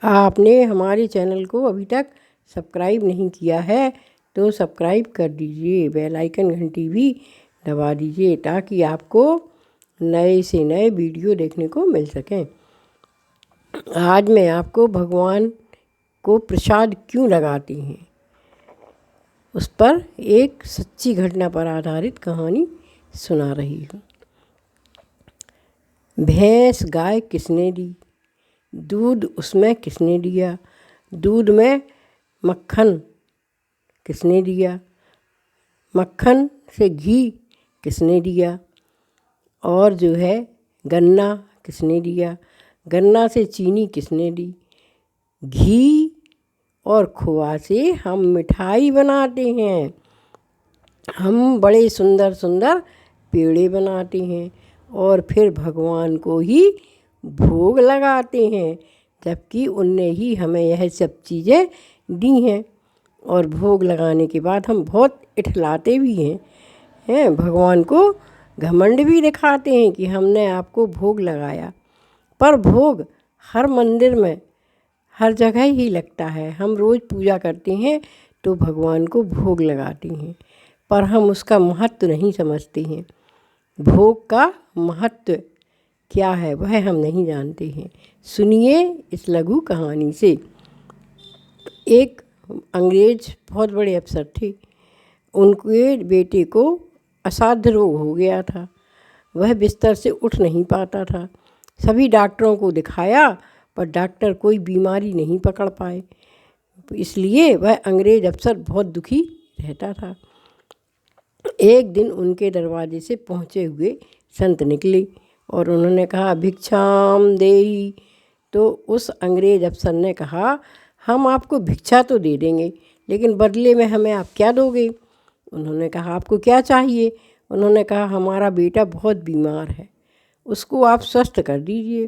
आपने हमारे चैनल को अभी तक सब्सक्राइब नहीं किया है तो सब्सक्राइब कर दीजिए, बेल आइकन घंटी भी दबा दीजिए ताकि आपको नए से नए वीडियो देखने को मिल सकें। आज मैं आपको भगवान को प्रसाद क्यों लगाते हैं उस पर एक सच्ची घटना पर आधारित कहानी सुना रही हूँ। भैंस गाय किसने दी, दूध उसमें किसने दिया, दूध में मक्खन किसने दिया, मक्खन से घी किसने दिया, और जो है गन्ना किसने दिया, गन्ना से चीनी किसने दी। घी और खोआ से हम मिठाई बनाते हैं, हम बड़े सुंदर सुंदर पेड़े बनाते हैं और फिर भगवान को ही भोग लगाते हैं, जबकि उनने ही हमें यह सब चीज़ें दी हैं। और भोग लगाने के बाद हम बहुत इठलाते भी हैं भगवान को घमंड भी दिखाते हैं कि हमने आपको भोग लगाया। पर भोग हर मंदिर में हर जगह ही लगता है। हम रोज़ पूजा करते हैं तो भगवान को भोग लगाते हैं, पर हम उसका महत्व नहीं समझते हैं। भोग का महत्व क्या है वह हम नहीं जानते हैं। सुनिए इस लघु कहानी से। एक अंग्रेज बहुत बड़े अफसर थे। उनके बेटे को असाध्य रोग हो गया था। वह बिस्तर से उठ नहीं पाता था। सभी डॉक्टरों को दिखाया पर डॉक्टर कोई बीमारी नहीं पकड़ पाए। इसलिए वह अंग्रेज अफसर बहुत दुखी रहता था। एक दिन उनके दरवाजे से पहुँचे हुए संत निकले और उन्होंने कहा, भिक्षाम देहि। तो उस अंग्रेज अफसर ने कहा, हम आपको भिक्षा तो दे देंगे, लेकिन बदले में हमें आप क्या दोगे। उन्होंने कहा, आपको क्या चाहिए। उन्होंने कहा, हमारा बेटा बहुत बीमार है, उसको आप स्वस्थ कर दीजिए।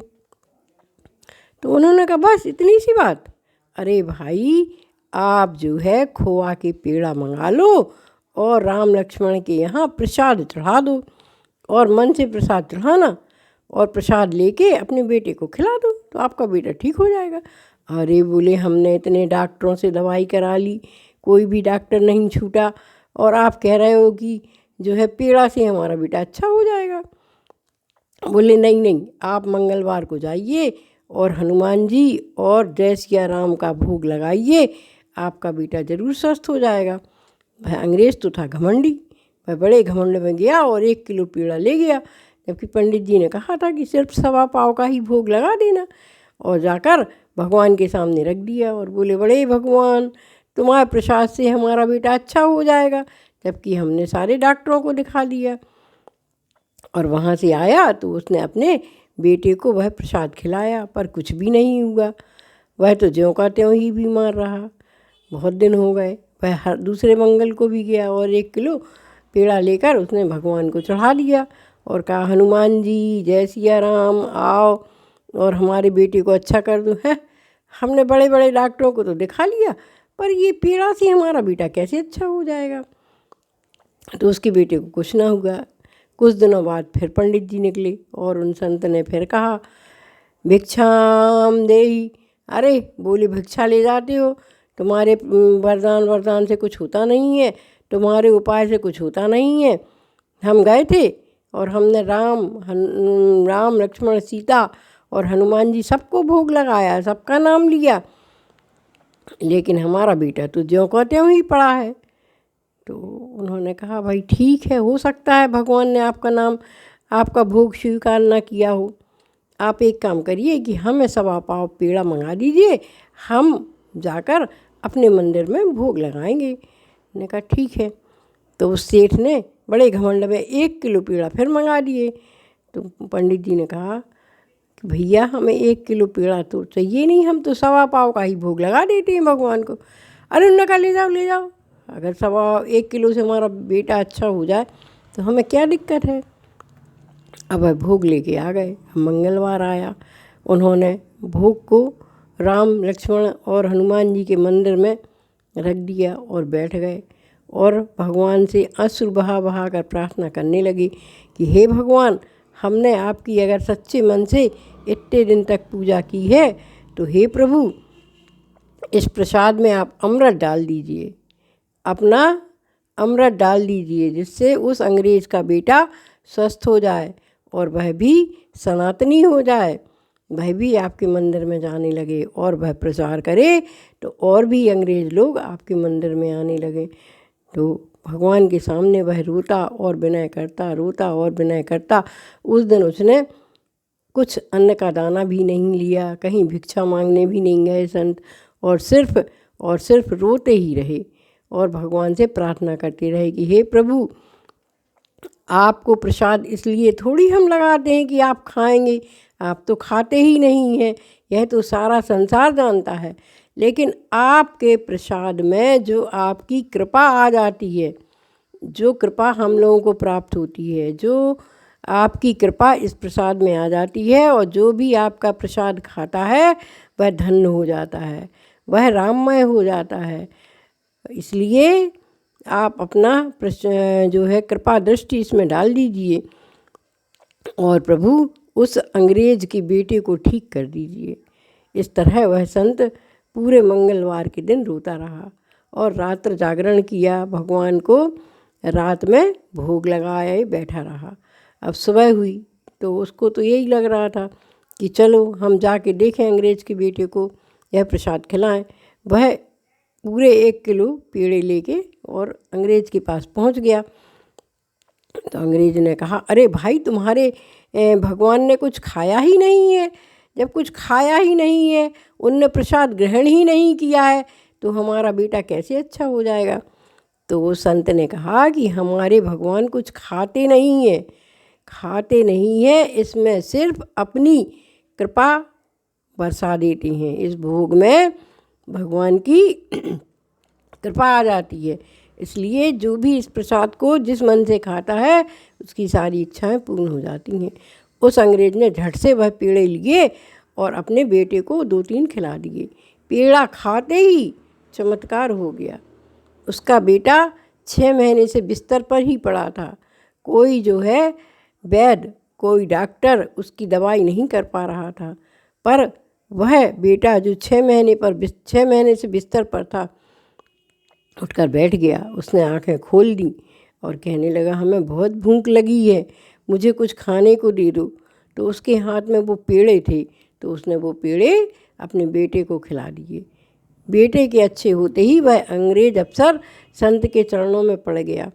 तो उन्होंने कहा, बस इतनी सी बात। अरे भाई, आप जो है खोआ के पेड़ा मंगा लो और राम लक्ष्मण के यहाँ प्रसाद चढ़ा दो, और मन से प्रसाद चढ़ाना और प्रसाद लेके अपने बेटे को खिला दो तो आपका बेटा ठीक हो जाएगा। अरे बोले, हमने इतने डॉक्टरों से दवाई करा ली, कोई भी डॉक्टर नहीं छूटा, और आप कह रहे हो कि जो है पेड़ा से हमारा बेटा अच्छा हो जाएगा। बोले, नहीं नहीं, आप मंगलवार को जाइए और हनुमान जी और जय सिया राम का भोग लगाइए, आपका बेटा ज़रूर स्वस्थ हो जाएगा। वह अंग्रेज़ तो था घमंडी, वह बड़े घमंड में गया और 1 किलो पेड़ा ले गया, जबकि पंडित जी ने कहा था कि सिर्फ 1.25 पाव का ही भोग लगा देना। और जाकर भगवान के सामने रख दिया और बोले, बड़े भगवान, तुम्हारे प्रसाद से हमारा बेटा अच्छा हो जाएगा, जबकि हमने सारे डॉक्टरों को दिखा दिया। और वहाँ से आया तो उसने अपने बेटे को वह प्रसाद खिलाया, पर कुछ भी नहीं हुआ। वह तो ज्यों का त्यों ही बीमार रहा। बहुत दिन हो गए। वह हर दूसरे मंगल को भी गया और 1 किलो पेड़ा लेकर उसने भगवान को चढ़ा दिया और कहा, हनुमान जी जय सिया राम, आओ और हमारे बेटे को अच्छा कर दो। है, हमने बड़े बड़े डॉक्टरों को तो दिखा लिया, पर ये पेड़ा से हमारा बेटा कैसे अच्छा हो जाएगा। तो उसके बेटे को कुछ ना हुआ। कुछ दिनों बाद फिर पंडित जी निकले और उन संत ने फिर कहा, भिक्षाम देहि। अरे बोले, भिक्षा ले जाते हो, तुम्हारे वरदान से कुछ होता नहीं है, तुम्हारे उपाय से कुछ होता नहीं है। हम गए थे और हमने राम लक्ष्मण सीता और हनुमान जी सबको भोग लगाया, सबका नाम लिया, लेकिन हमारा बेटा तो ज्यों का त्यों ही पड़ा है। तो उन्होंने कहा, भाई ठीक है, हो सकता है भगवान ने आपका नाम, आपका भोग स्वीकार ना किया हो। आप एक काम करिए कि हमें 1.25 पाव पेड़ा मंगा दीजिए, हम जाकर अपने मंदिर में भोग लगाएंगे। मैंने कहा ठीक है। तो उस सेठ ने बड़े घमंड में 1 किलो पेड़ा फिर मंगा दिए। तो पंडित जी ने कहा कि भैया, हमें 1 किलो पेड़ा तो चाहिए नहीं, हम तो 1.25 पाव का ही भोग लगा देते हैं भगवान को। अरे उन्होंने कहा, ले जाओ ले जाओ, अगर 1 किलो से हमारा बेटा अच्छा हो जाए तो हमें क्या दिक्कत है। अब वह भोग लेके आ गए। मंगलवार आया, उन्होंने भोग को राम लक्ष्मण और हनुमान जी के मंदिर में रख दिया और बैठ गए और भगवान से अश्रु बहा बहा कर प्रार्थना करने लगे कि हे भगवान, हमने आपकी अगर सच्चे मन से इतने दिन तक पूजा की है तो हे प्रभु, इस प्रसाद में आप अमृत डाल दीजिए, अपना अमृत डाल दीजिए, जिससे उस अंग्रेज का बेटा स्वस्थ हो जाए और वह भी सनातनी हो जाए, वह भी आपके मंदिर में जाने लगे और वह प्रचार करे तो और भी अंग्रेज लोग आपके मंदिर में आने लगे। तो भगवान के सामने वह रोता और विनय करता, रोता और विनय करता। उस दिन उसने कुछ अन्न का दाना भी नहीं लिया, कहीं भिक्षा मांगने भी नहीं गए संत, और सिर्फ रोते ही रहे और भगवान से प्रार्थना करते रहे कि हे प्रभु, आपको प्रसाद इसलिए थोड़ी हम लगाते हैं कि आप खाएंगे, आप तो खाते ही नहीं हैं, यह तो सारा संसार जानता है। लेकिन आपके प्रसाद में जो आपकी कृपा आ जाती है, जो कृपा हम लोगों को प्राप्त होती है, जो आपकी कृपा इस प्रसाद में आ जाती है, और जो भी आपका प्रसाद खाता है वह धन्य हो जाता है, वह राममय हो जाता है। इसलिए आप अपना जो है कृपा दृष्टि इसमें डाल दीजिए और प्रभु उस अंग्रेज के बेटे को ठीक कर दीजिए। इस तरह वह संत पूरे मंगलवार के दिन रोता रहा और रात्र जागरण किया, भगवान को रात में भोग लगाए बैठा रहा। अब सुबह हुई तो उसको तो यही लग रहा था कि चलो हम जाके देखें अंग्रेज के बेटे को, यह प्रसाद खिलाएं। वह पूरे 1 किलो पेड़े लेके और अंग्रेज के पास पहुंच गया। तो अंग्रेज ने कहा, अरे भाई, तुम्हारे भगवान ने कुछ खाया ही नहीं है। जब कुछ खाया ही नहीं है, उनने प्रसाद ग्रहण ही नहीं किया है, तो हमारा बेटा कैसे अच्छा हो जाएगा। तो वो संत ने कहा कि हमारे भगवान कुछ खाते नहीं हैं, खाते नहीं हैं, इसमें सिर्फ अपनी कृपा बरसा देते हैं। इस भोग में भगवान की कृपा आ जाती है, इसलिए जो भी इस प्रसाद को जिस मन से खाता है उसकी सारी इच्छाएं पूर्ण हो जाती हैं। उस अंग्रेज ने झट से वह पेड़े लिए और अपने बेटे को 2-3 खिला दिए। पेड़ा खाते ही चमत्कार हो गया। उसका बेटा 6 महीने से बिस्तर पर ही पड़ा था। कोई जो है वैद्य, कोई डॉक्टर उसकी दवाई नहीं कर पा रहा था, पर वह बेटा जो 6 महीने से बिस्तर पर था, उठकर बैठ गया। उसने आंखें खोल दी और कहने लगा, हमें बहुत भूख लगी है, मुझे कुछ खाने को दे दो। तो उसके हाथ में वो पेड़े थे, तो उसने वो पेड़े अपने बेटे को खिला दिए। बेटे के अच्छे होते ही वह अंग्रेज अफसर संत के चरणों में पड़ गया।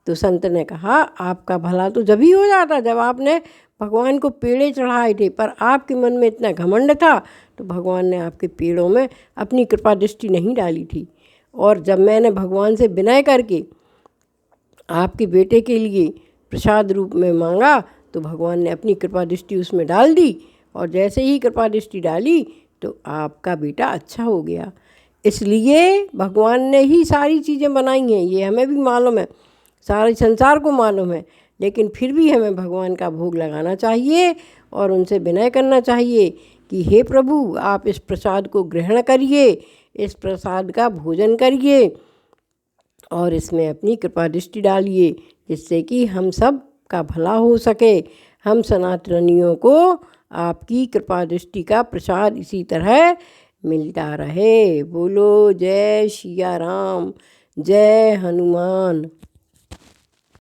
तो संत ने कहा, आपका भला तो जब ही हो जाता जब आपने भगवान को पेड़े चढ़ाए थे, पर आपके मन में इतना घमंड था तो भगवान ने आपके पेड़ों में अपनी कृपा दृष्टि नहीं डाली थी। और जब मैंने भगवान से विनय करके आपके बेटे के लिए प्रसाद रूप में मांगा तो भगवान ने अपनी कृपा दृष्टि उसमें डाल दी, और जैसे ही कृपा दृष्टि डाली तो आपका बेटा अच्छा हो गया। इसलिए भगवान ने ही सारी चीज़ें बनाई हैं, ये हमें भी मालूम है, सारे संसार को मालूम है, लेकिन फिर भी हमें भगवान का भोग लगाना चाहिए और उनसे विनय करना चाहिए कि हे प्रभु, आप इस प्रसाद को ग्रहण करिए, इस प्रसाद का भोजन करिए और इसमें अपनी कृपा दृष्टि डालिए, जिससे कि हम सब का भला हो सके। हम सनातनियों को आपकी कृपा दृष्टि का प्रसाद इसी तरह मिलता रहे। बोलो जय सिया राम, जय हनुमान।